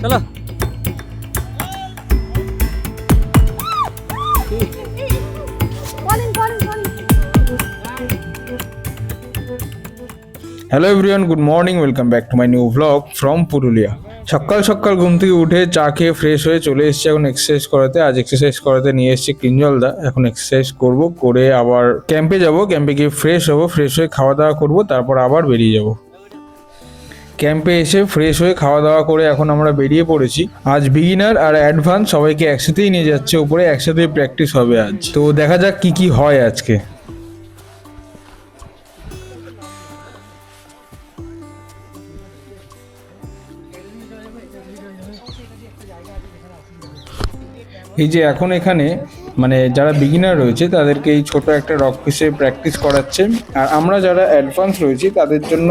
চলো। Hello everyone, good morning, welcome back to my new blog from Purulia. সকাল সকাল ঘুম থেকে উঠে চা খেয়ে ফ্রেশ হয়ে চলে এসেছি এখন এক্সারসাইজ করাতে। আজ এক্সারসাইজ করাতে নিয়ে এসেছি কিঞ্জলদা। এখন এক্সারসাইজ করব, করে আবার ক্যাম্পে যাব। ক্যাম্পে গিয়ে ফ্রেশ হবো, ফ্রেশ হয়ে খাওয়া দাওয়া করবো, তারপর আবার বেরিয়ে যাব। ক্যাম্পে এসে ফ্রেশ হয়ে খাওয়া দাওয়া করে এখন আমরা বেরিয়ে পড়েছি। আজ বিগিনার আর অ্যাডভান্স সবাইকে একসাথেই নিয়ে যাচ্ছে উপরে, একসাথেই প্র্যাকটিস হবে আজ। তো দেখা যাক কি কি হয় আজকে। এই যে এখন এখানে মানে যারা বিগিনার রয়েছে তাদেরকে এই ছোট একটা রক পিসে প্র্যাকটিস করাচ্ছে, আর আমরা যারা অ্যাডভান্স রয়েছি তাদের জন্য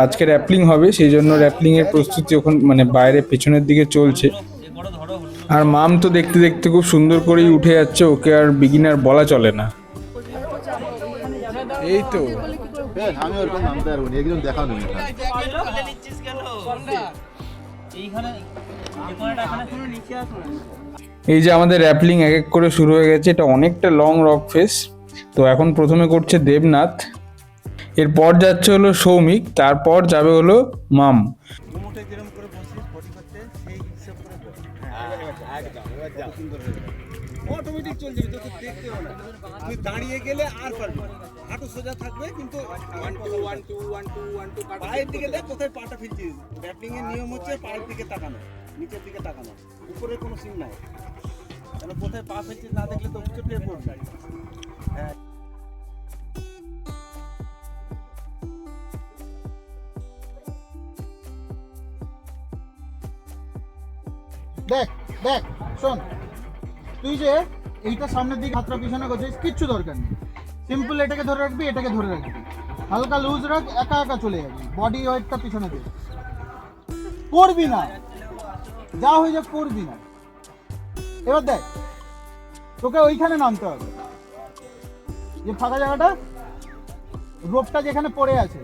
আজকে র্যাপলিং হবে, সেই জন্য র্যাপলিংয়ের প্রস্তুতি ওখানে মানে বাইরে পেছনের দিকে চলছে। আর মাম তো দেখতে দেখতে খুব সুন্দর করেই উঠে যাচ্ছে, ওকে আর বিগিনার বলা চলে না। এই তো আমি ওরকম নামতে পারবো না, একদম দেখা নেই। এই যে আমাদের র্যাপলিং এক এক করে শুরু হয়ে গেছে। এটা অনেকটা লং রক ফেস। তো এখন প্রথমে করছে দেবনাথ, এরপর যাচ্ছে হলো সৌমিক, তারপর যাবে হলো মাম। অটোমেটিক চলে যাবে, তোকে দেখতে হবে না। তুই দাঁড়িয়ে গেলে আর পারবি না, হাঁটু সোজা থাকবে কিন্তু 1 2 1 2 1 2 1 2 পায়ের দিকে দেখ কোথায় পাটা ফেলছিস। ব্যাটিং এর নিয়ম হচ্ছে পায়ের দিকে তাকানো, নিচের দিকে তাকানো, উপরে কোনো সিন নাই। তাহলে কোথায় পা ফেলছিস না দেখলে তো উচ্চ প্লেয়ার পড়বে। হ্যাঁ, দেখ দেখ শোন, তুই যে এইটা সামনের দিকে হাতটা পিছনে করছিস, কিচ্ছু দরকার নেই। সিম্পল এটাকে ধরে রাখবি, এটাকে ধরে রাখবি, হালকা লুজ রাখ, একা একা চলে যাবি। বডি ওয়েটটা পিছনে দে, করবি না, যা হয়ে যাক করবি না। এবার দেখ, তোকে ওইখানে নামতে হবে, যে ফাঁকা জায়গাটা, রোপটা যেখানে পড়ে আছে।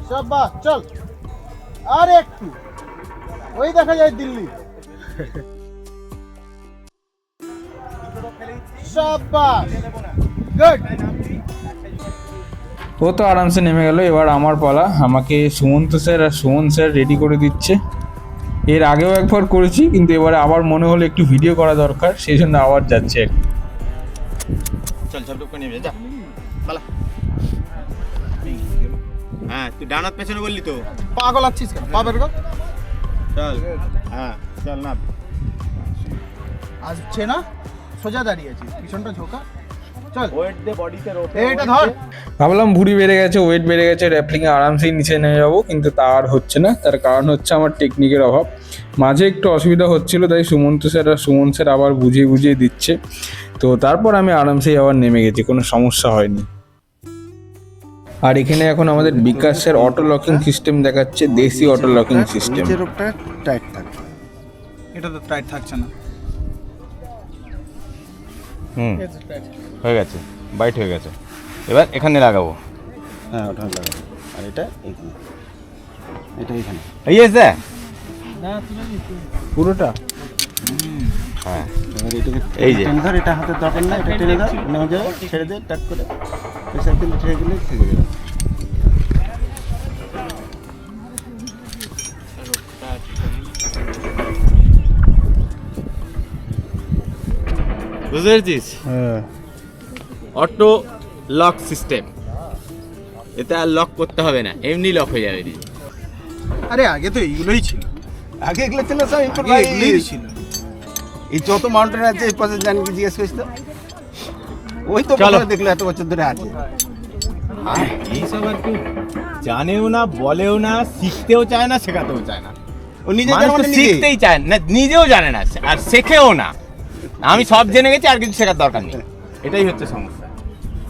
শাবাশ, চল আর একটু, ওই দেখা যায় দিল্লি। শাবাশ, গুড। ও তো আরামসে নেমে গেল। এবার আমার পালা, আমাকে সুমন্ত স্যার আর সুমন স্যার রেডি করে দিচ্ছে। এর আগেও একবার করেছি, কিন্তু এবারে আবার মনে হলো একটু ভিডিও করা দরকার, সেই জন্য আবার যাচ্ছে। চল সব নেমে যা পালা। হ্যাঁ, তুই ডানাত পেছনে বললি তো, পাগল আছিস কেন? পা বের কর। চল। হ্যাঁ চল না, আসছে না, সোজা দাঁড়িয়ে আছিস, পিছনটা ঝোঁকা। চল, ওয়েট দে বডিতে, এইটা ধর। ভাবলাম ভুঁড়ি বেড়ে গেছে, ওয়েট বেড়ে গেছে, র্যাপলিংয়ে আরামসেই নিচে নেমে যাবো, কিন্তু তা আর হচ্ছে না। তার কারণ হচ্ছে আমার টেকনিকের অভাব। মাঝে একটু অসুবিধা হচ্ছিল, তাই সুমন্ত স্যার আর সুমন স্যার আবার বুঝিয়ে বুঝিয়ে দিচ্ছে। তো তারপর আমি আরামসেই আবার নেমে গেছি, কোনো সমস্যা হয়নি। আর এখানে এখন আমাদের বিকাশের অটো লকিং সিস্টেম দেখাচ্ছে, দেশি অটো লকিং সিস্টেম। নিচের রোপটা টাইট থাকবে। এটা তো টাইট থাকছে না। হয়ে গেছে, বাইট হয়ে গেছে। এবার এখানে লাগাবো। হ্যাঁ, ওটা লাগাবো। আর এটা এইখানে, এটা এইখানে। এই এসে পুরোটা হ্যাঁ, এবার এটাকে এই যে। টেনে ধর, এটা হাতের দরকার না, এটা টেনে ধর, নেমে যাবে, ছেড়ে দে, টাক করে প্রেসার দিলে ছেড়ে দিলে থেকে যাবে। বুঝতে পেরেছিস? হ্যাঁ, অটো লক সিস্টেম, এতে আর লক করতে হবে না, এমনি লক হয়ে যাবে। আরে আগে তো এইগুলোই ছিল, আগে এগুলো ছিল সব আগে এগুলোই ছিল। এই যত মাউন্টেন আছে এই পাশে জানি কি জিজ্ঞেস করিস তো, ওই তো চলো। দেখলে এত বছর ধরে আছে। এইসব আর কেউ জানেও না, বলেও না, শিখতেও চায় না, শেখাতেও চায় না। ও নিজে মানুষ তো শিখতেই চায় না, নিজেও জানে না আর শেখেও না। আমি সব জেনে গেছি, আর কিছু শেখার দরকার নেই, এটাই হচ্ছে সমস্যা।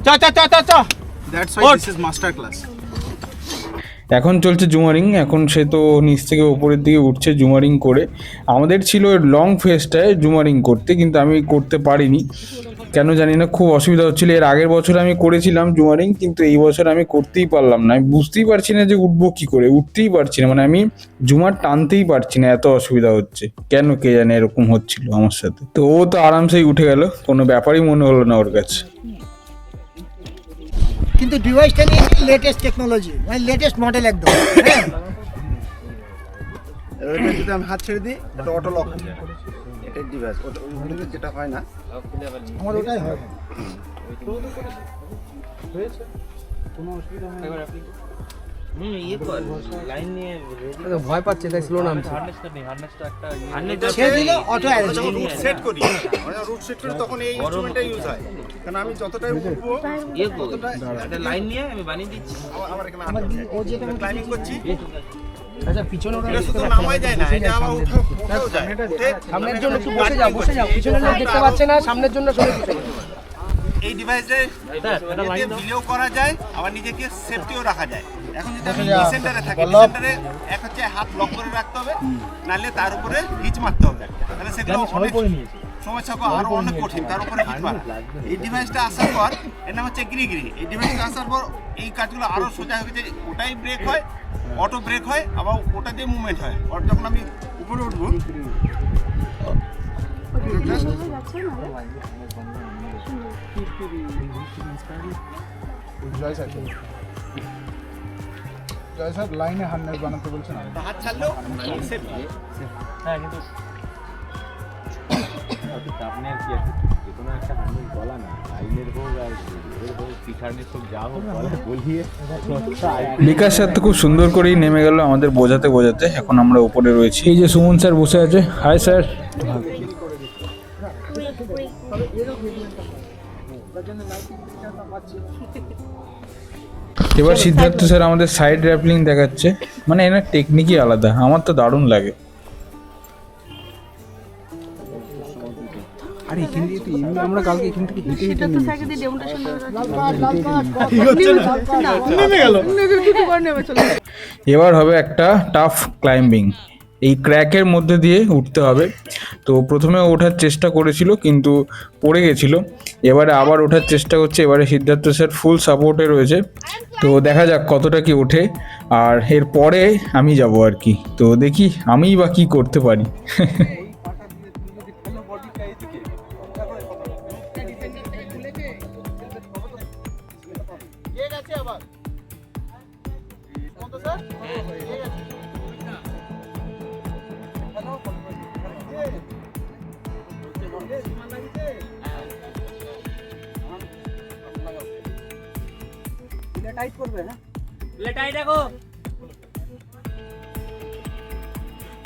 চ চ চ চ চ। That's why this is master class. এখন চলছে জুমারিং। এখন সে তো নিচ থেকে ওপরের দিকে উঠছে জুমারিং করে। আমাদের ছিল লং ফেসটায় জুমারিং করতে, কিন্তু আমি করতে পারিনি। কেন জানি না খুব অসুবিধা হচ্ছিল। এর আগের বছর আমি করেছিলাম জুমারিং, কিন্তু এই বছর আমি করতেই পারলাম না। আমি বুঝতেই পারছি না যে উঠবো কি করে, উঠতেই পারছি না, মানে আমি জুমার টানতেই পারছি না, এত অসুবিধা হচ্ছে। কেন কে জানে এরকম হচ্ছিল আমার সাথে। তো ও তো আরামসেই উঠে গেল, কোনো ব্যাপারই মনে হলো না ওর কাছে। কিন্তু ডিভাইসটা নিয়ে লেটেস্ট টেকনোলজি, মানে লেটেস্ট মডেল একদম। হ্যাঁ, এটা যদি আমি হাত ছেড়ে দিই এটা অটো লক হয়ে যায়। এটার ডিভাইস ওটা যেটা হয় না, আমার ওটাই হয়। ভয় পাচ্ছে তাই স্লো নামছে। ছেড়ে দিলে অটো অ্যারেঞ্জ রুট সেট করি, মানে রুট সেট করি তখন এই ইনস্ট্রুমেন্টটা ইউজ হয়। কারণ আমি যতটাই উঠবো ততটাই লাইন নিয়ে আমি বানিয়ে দিচ্ছি। আমার এখানে ও যেটা ক্লাইম্বিং করছি, আচ্ছা পিছনে এটা শুধু নামাই যায় না, এটা আমার উঠেও যায়। উঠে সামনের জন্য একটু বসে যাও, বসে যাও। পিছনে লোক দেখতে পাচ্ছে না, সামনের জন্য সরে পিছনে। এই ডিভাইসে ভিডিও করা যায়, আবার নিজেকে সেফটিও রাখা যায়। এখন যদি আমি সেন্টারে থাকি, সেন্টারে এক হচ্ছে হাত লক করে রাখতে হবে, নাহলে তার উপরে হিচ মারতে হবে। তাহলে সেগুলো অনেক সমস্যা আরো অনেক কঠিন, তার উপরে হিচ মারা। এই ডিভাইসটা আসার পর, এর নাম হচ্ছে গিরিগিরি। এই ডিভাইসটা আসার পর এই কাজগুলো আরো সোজা হয়ে গেছে। ওটাই ব্রেক হয়, অটো ব্রেক হয়, আবার ওটা দিয়ে মুভমেন্ট হয়। আর যখন আমি উপরে উঠবো জয় স্যার লাইনে হার্নেস বানাতে বলছেন। হাত ছাড়লেও সেফ। হ্যাঁ কিন্তু আপনার কি আছে, যে কোনো একটা হান্ড্রেড বলা না, লাইনের হোক আর এর হোক পিছাড়ের হোক, যা হোক বলিয়ে বিকাশ স্যার তো খুব সুন্দর করেই নেমে গেল আমাদের বোঝাতে বোঝাতে। এখন আমরা উপরে রয়েছি, এই যে সুমন স্যার বসে আছে। Hi sir. এবার সিদ্ধার্থ স্যার আমাদের সাইড র্যাপলিং দেখাচ্ছে, মানে এনার টেকনিকই আলাদা, আমার তো দারুণ লাগে। এবার হবে একটা টাফ ক্লাইম্বিং, এই ক্র্যাকের মধ্যে দিয়ে উঠতে হবে। তো প্রথমে ওঠার চেষ্টা করেছিল কিন্তু পড়ে গেছিল, এবারে আবার ওঠার চেষ্টা করছে। এবারে সিদ্ধার্থ স্যার ফুল সাপোর্টে রয়েছে, তো দেখা যাক কতটা কি ওঠে। আর এর পরে আমি যাব আর কি, তো দেখি আমিই বা কী করতে পারি।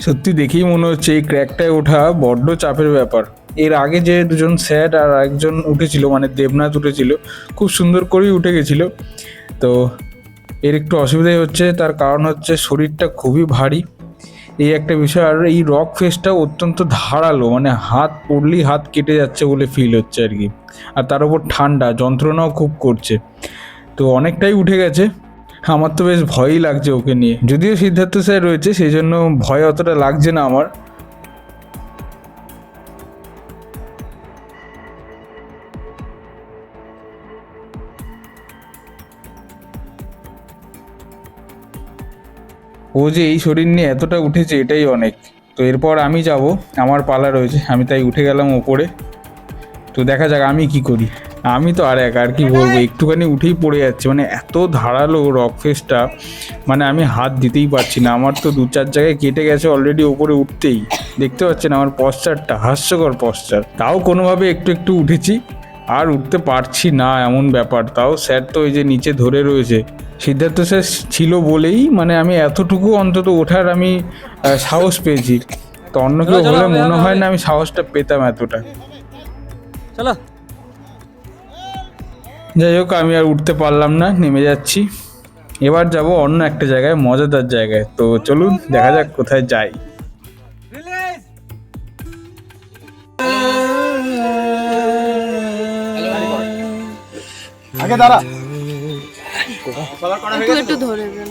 সত্যি দেখেই মনে হচ্ছে এই ক্র্যাকটায় ওঠা বড্ড চাপের ব্যাপার। এর আগে যে দুজন স্যার আর একজন উঠেছিল, মানে দেবনাথ উঠেছিল, খুব সুন্দর করেই উঠে গেছিল। তো এর একটু অসুবিধাই হচ্ছে, তার কারণ হচ্ছে শরীরটা খুবই ভারী, এই একটা বিষয়। আর এই রক ফেসটা অত্যন্ত ধারালো, মানে হাত পড়লেই হাত কেটে যাচ্ছে বলে ফিল হচ্ছে আর কি। আর তার উপর ঠান্ডা, যন্ত্রণাও খুব করছে। তো অনেকটাই উঠে গেছে, আমার তো বেশ ভয়ই লাগছে ওকে নিয়ে। যদিও সিদ্ধার্থ স্যার রয়েছে সেই জন্য ভয় অতটা লাগছে না আমার। ও যে এই শরীর নিয়ে এতটা উঠেছে এটাই অনেক। তো এরপর আমি যাব, আমার পালা রয়েছে, আমি তাই উঠে গেলাম ওপরে। তো দেখা যাক আমি কি করি। আমি তো আর কি বলবো, একটুখানি উঠেই পড়ে যাচ্ছে, মানে এত ধারালো রক ফেসটা, মানে আমি হাত দিতেই পারছি না। আমার তো 2-4 জায়গায় কেটে গেছে অলরেডি ওপরে উঠতেই। দেখতে পাচ্ছেন আমার পশ্চারটা, হাস্যকর পশ্চার। তাও কোনোভাবে একটু একটু উঠেছি, আর উঠতে পারছি না এমন ব্যাপার। তাও স্যার তো ওই যে নিচে ধরে রয়েছে, সিদ্ধার্থ স্যার ছিল বলেই মানে আমি এতটুকু অন্তত ওঠার আমি সাহস পেয়েছি। তো অন্য কেউ হলে মনে হয় না আমি সাহসটা পেতাম এতটা। চলো। যাই হোক, আমি আর উঠতে পারলাম না, নেমে যাচ্ছি। এবার যাব অন্য একটা জায়গায়, মজাদার জায়গায়। তো চলুন দেখা যাক কোথায় যাই। আগে দাঁড়া। সবার করা হয়ে একটু গেছে একটু ধরে দেন।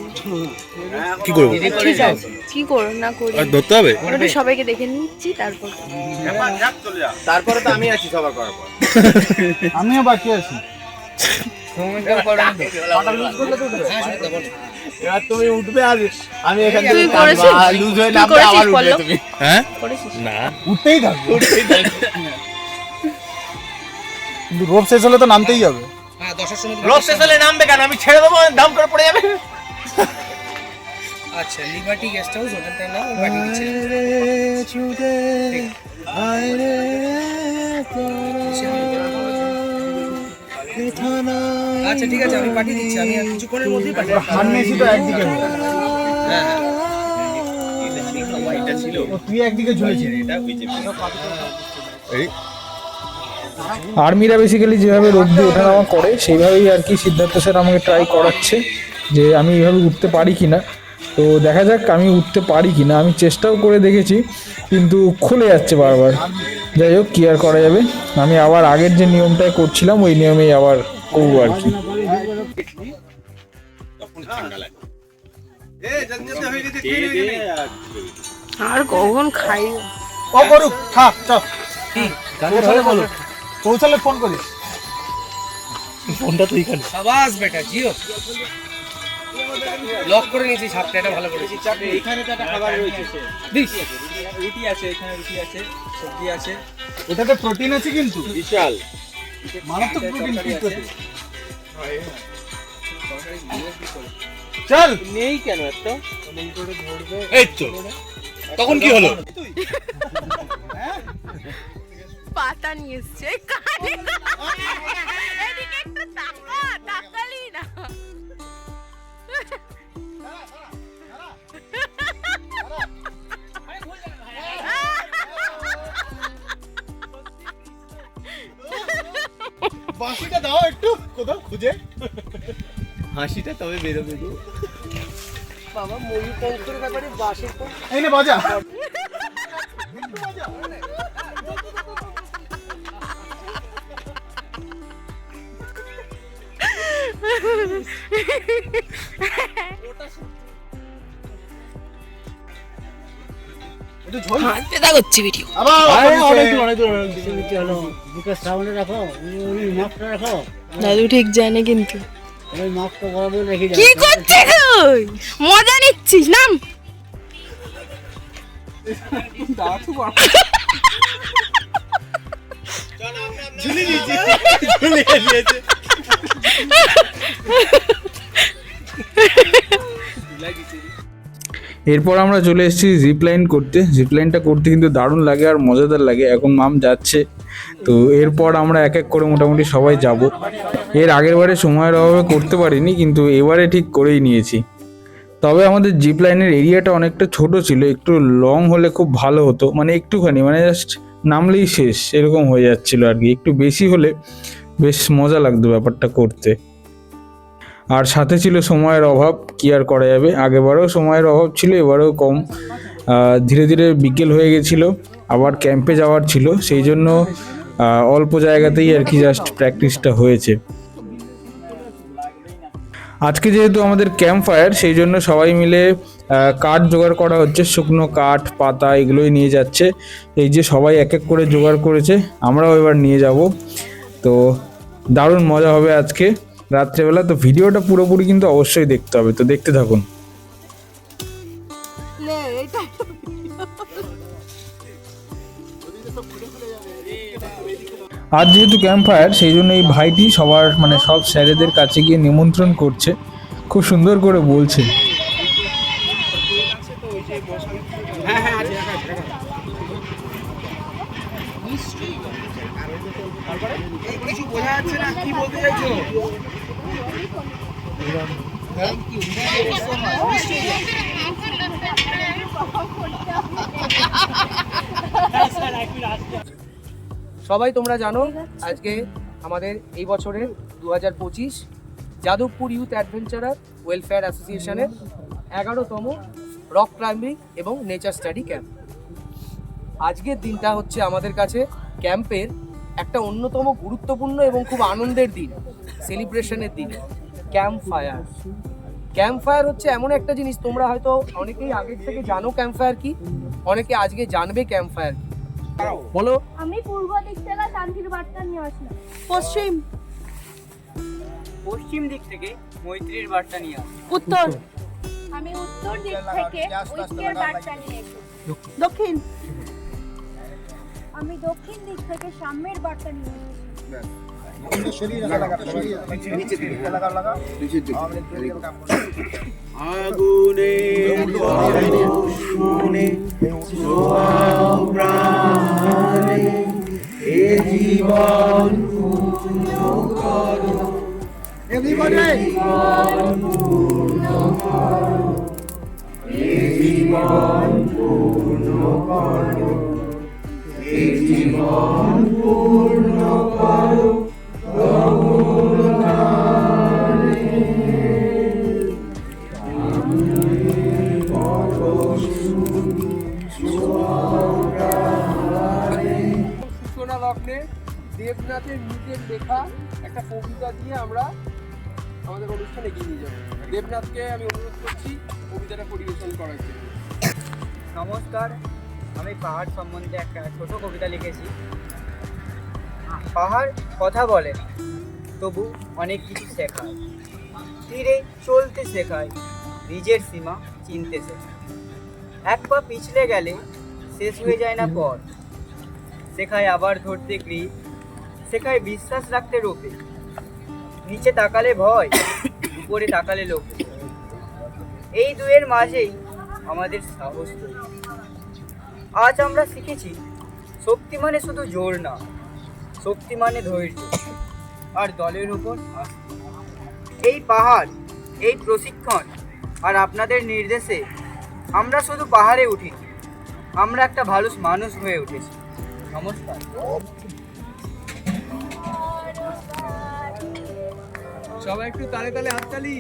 কি করবো? ঠিক আছে, কি করো না করি ধরতে হবে? একটু সবাইকে দেখে নিচ্ছি তারপর। তারপরে তো আমি আছি সবার করার পর। আমিও বাকি আছি। এবার তুমি উঠবে আর আমি এখান তুই থেকে করেছিস? লুজ হয়ে তুই নামবে করেছিস আবার উঠবে বলো? তুমি। হ্যাঁ করেছিস? না উঠতেই থাকবে, কিন্তু রোপ শেষ হলে তো নামতেই হবে। রোড শেষ হলে নামবে কেন? আমি ছেড়ে দেবো, দাম করে পড়ে যাবে। আচ্ছা, লিবার্টি গেস্ট হাউস হোটেলটার নাম আমি পাঠিয়ে দিচ্ছি। আচ্ছা ঠিক আছে, আমি পাঠিয়ে দিচ্ছি, আমি আর কিছুক্ষণের মধ্যেই পাঠিয়ে দিচ্ছি। হান্নেসি তো একদিকে হবে। হ্যাঁ হ্যাঁ, ও তুই একদিকে ঝুলেছিস। আর্মিরা বেসিক্যালি যেভাবে রোপ দিয়ে ওঠানামা করে সেইভাবেই আর কি সিদ্ধার্থ স্যার আমাকে ট্রাই করাচ্ছে যে আমি এইভাবে উঠতে পারি কিনা। তো দেখা যাক আমি উঠতে পারি কিনা। আমি চেষ্টাও করে দেখেছি কিন্তু খুলে যাচ্ছে বারবার। যাই হোক, কি আর করা যাবে, আমি আবার আগের যে নিয়মটাই করছিলাম ওই নিয়মেই আবার করবো আর কি। আর কখন খাই? ও করুক, খা চল। পৌঁছালে বলো, পৌঁছালে ফোন করিস। সাবাস বেটা, জিও লক করে নিয়েছি ছাপটা, এটা ভালো করেছি। এখানে তো একটা খাবার রয়েছে, দিস রুটি আছে, এখানে রুটি আছে, সবজি আছে। ওটাতে প্রোটিন আছে কিন্তু বিশাল মারাত্মক প্রোটিন পিৎজা। চল নেই কেন একটা এই তো তখন কি হলো? পাতা নিয়ে এসছে কানে। এদিকে একটু তাকা, তাকালি না। বাঁশিটা দাও একটু, কোথাও খুঁজে। হাসিটা তবে বেরোবে গো। বাবা, ময়ূর কঙ্কের ব্যাপারে বাসের তো এই নে বাজা। পেদা করছি ভিডিও। আবার দাদু ঠিক যায় না কিন্তু। কি করছিস তুই? মজা নিচ্ছিস? নাম। এরপর আমরা চলে এসেছি জিপ লাইন করতে। জিপ লাইনটা করতে কিন্তু দারুণ লাগে আর মজাদার লাগে। এখন মাম যাচ্ছে, তো এরপর আমরা এক এক করে মোটামুটি সবাই যাব। এর আগের বারে সময়ের অভাবে করতে পারিনি, কিন্তু এবারে ঠিক করেই নিয়েছি। তবে আমাদের জিপ লাইনের এরিয়াটা অনেকটা ছোট ছিল, একটু লং হলে খুব ভালো হতো। মানে একটুখানি, মানে জাস্ট নামলেই শেষ এরকম হয়ে যাচ্ছিল আর কি। একটু বেশি হলে বেশ মজা লাগতো ব্যাপারটা করতে। আর সাথে ছিল সময়ের অভাব, কি আর করা যাবে। আগেবারেও সময়ের অভাব ছিল, এবারেও কম। ধীরে ধীরে বিকেল হয়ে গেছিলো, আবার ক্যাম্পে যাওয়ার ছিল, সেই জন্য অল্প জায়গাতেই আর কি জাস্ট প্র্যাকটিসটা হয়েছে। আজকে যেহেতু আমাদের ক্যাম্প ফায়ার, সেই জন্য সবাই মিলে কাঠ জোগাড় করা হচ্ছে। শুকনো কাঠ, পাতা এগুলোই নিয়ে যাচ্ছে। এই যে সবাই এক এক করে জোগাড় করেছে, আমরাও এবার নিয়ে যাব। তো দারুণ মজা হবে আজকে রাত্রেবেলা। তো ভিডিওটা পুরোপুরি কিন্তু অবশ্যই দেখতে হবে, তো দেখতে থাকুন। আজ যেহেতু ক্যাম্প ফায়ার, সেই জন্য এই ভাইটি সবার মানে সব স্যারেদের কাছে গিয়ে নিমন্ত্রণ করছে, খুব সুন্দর করে বলছে। কিছু বোঝা যাচ্ছে না, কি বলতে চাইছো? সবাই তোমরা জানো আজকে আমাদের এই বছরের 2025 যাদবপুর ইউথ অ্যাডভেঞ্চারার ওয়েলফেয়ার অ্যাসোসিয়েশনের 11তম রক ক্লাইম্বিং এবং নেচার স্টাডি ক্যাম্প। আজকের দিনটা হচ্ছে আমাদের কাছে ক্যাম্পের একটা অন্যতম গুরুত্বপূর্ণ এবং খুব আনন্দের দিন, সেলিব্রেশনের দিন। Camp fire. ক্যাম্প ফায়ার হচ্ছে এমন একটা জিনিস, তোমরা হয়তো অনেকেই আগের থেকে জানো ক্যাম্প ফায়ার কি, অনেকে আজকে জানবে ক্যাম্প ফায়ার কি। বলো। আমি পূর্ব দিক থেকে শান্তির বার্তা নিয়ে আসলাম। পশ্চিম পশ্চিম দিক থেকে মৈত্রীর বার্তা নিয়ে আসি। উত্তর আমি উত্তর দিক থেকে ঐক্যের বার্তা নিয়ে এসেছি। দক্ষিণ আমি দক্ষিণ দিক থেকে সাম্যের বার্তা নিয়ে এসেছি। সূচনা লগ্নে দেবনাথের নিজের লেখা একটা কবিতা দিয়ে আমরা আমাদের অনুষ্ঠানে এগিয়ে নিয়ে যাবো। দেবনাথকে আমি অনুরোধ করছি কবিতাটা পরিবেশন করার জন্য। নমস্কার, আমি পাহাড় সম্বন্ধে একটা ছোট কবিতা লিখেছি। পাহাড় কথা বলে না, তবু অনেক কিছু শেখায়। তীরে চলতে শেখায়, নিজের সীমা চিনতে শেখায়। এক পা পিছলে গেলে শেষ হয়ে যায় না পথ। শেখায় আবার ধরতে গ্রিপ, শেখায় বিশ্বাস রাখতে রোপে। নিচে তাকালে ভয়, উপরে তাকালে লোকে। এই দুয়ের মাঝেই আমাদের সাহস তৈরি। আজ আমরা শিখেছি শক্তি মানে শুধু জোর না, শক্তি মানে ধৈর্য আর দলের উপর আস্থা। এই পাহাড়, এই প্রশিক্ষণ আর আপনাদের নির্দেশে আমরা শুধু পাহাড়ে উঠিনি, আমরা একটা ভালো মানুষ হয়ে উঠেছি। নমস্কার। সবাই একটু তালে তালে হাততালি।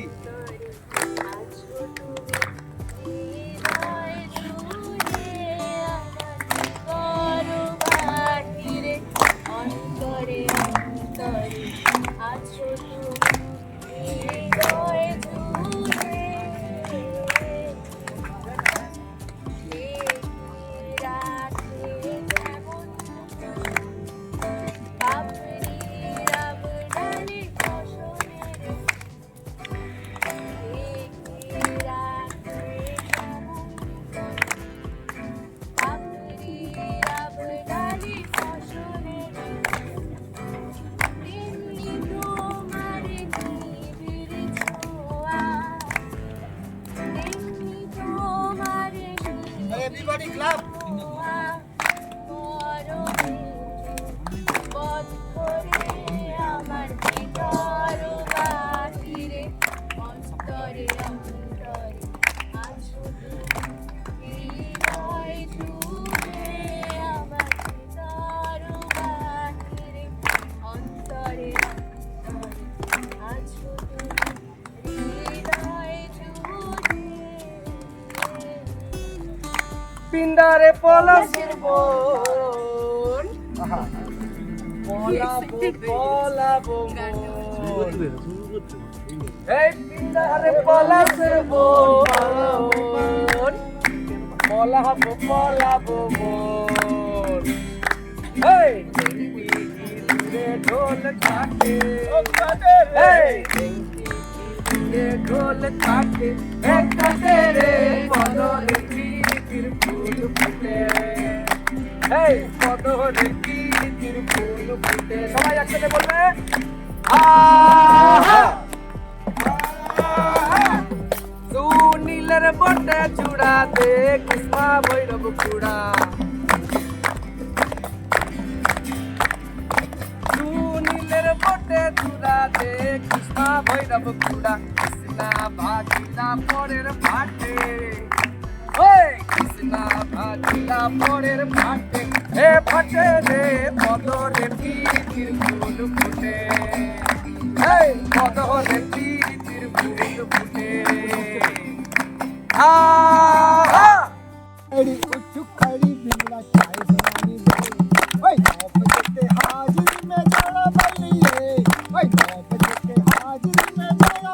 Everybody clap. পিন্ডারে পলাশের বন, পলাবো পলাবো মন। এই পিন্ডারে পলাশের বন, পলাবো পলাবো মন। এই দূরে ঢোল কাটে, এই ঢোল কাটে, এক কাটে রে বদলে ফুল ফুটে। এই কদরে কীর্তির ফুল ফুটে। সবাই একসাথে বলবে আহা। সুনীলের বটে চূড়াতে কৃষ্ণা ভৈরব চূড়া, সুনীলের বটে চূড়াতে কৃষ্ণা ভৈরব চূড়া। কৃষ্ণা ভাজিলা পরের ফাটে, কৃষ্ণা ভাজিলা পরের ফাটে। হে ফাটে রে পদরে কীর্তির ফুল ফুটে, পদরে কীর্তির ফুল ফুটে। আহা हाजिर में जरा बलिए, हाजिर में जरा